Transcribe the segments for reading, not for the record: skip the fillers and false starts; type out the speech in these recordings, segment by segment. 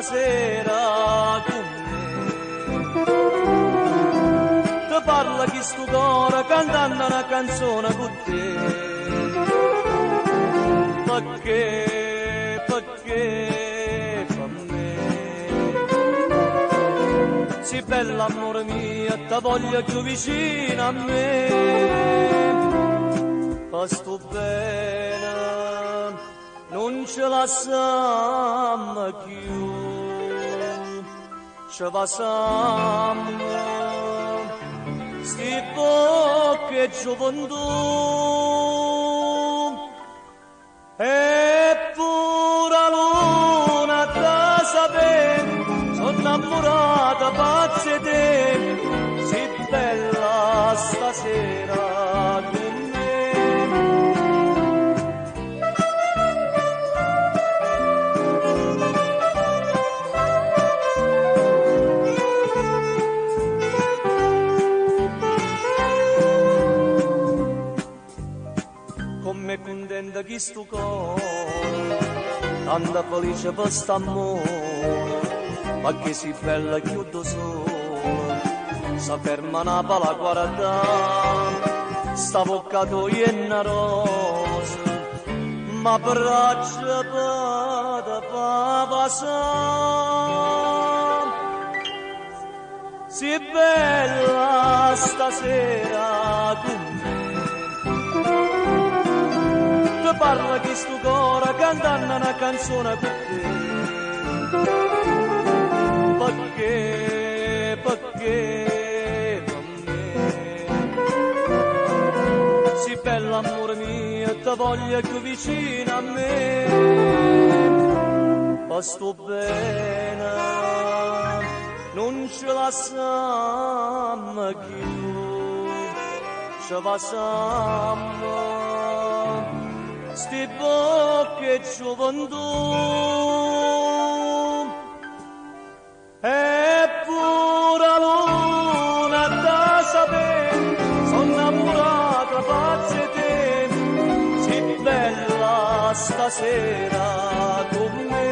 stasera con me. Ti parla chi sto cuore cantando una canzone con te. Perché per me sei bella amore mio, ti voglio più vicino a me. Ma sto bene, non ce la siamo più, ci passiamo, sti poche gioventù, eppure la luna da sapere, sono innamorata pazza di te, sei bella stasera con me. Come contenta chi sto cuore, tanta felice per st'amore, ma che si bella chiudo solo, sa ferma una pala guarda, sta bocca tua è una rosa, ma braccia per passare, si bella stasera con me. Ti parla chi sto cuore cantando una canzone con te. Perché per me sei bella amore mio, ti voglio più vicino a me. Ma sto bene, non ce la siamo più, ci passiamo, sti bocche gioventù, eppure la luna da sapere, sono innamorata pazza di te, sei bella stasera con me.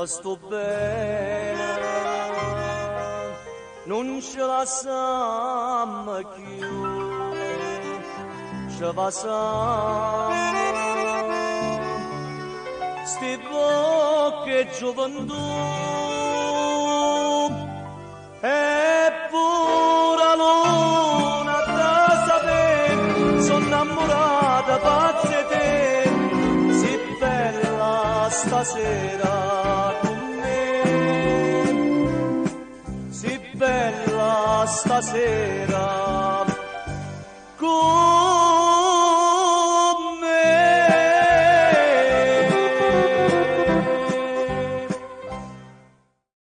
Sto bene, non ce la siamo più, ci passiamo, sti bocche gioventù, eppure la luna da sapere, sono innamorata pazza di te, sei bella stasera. Bella stasera con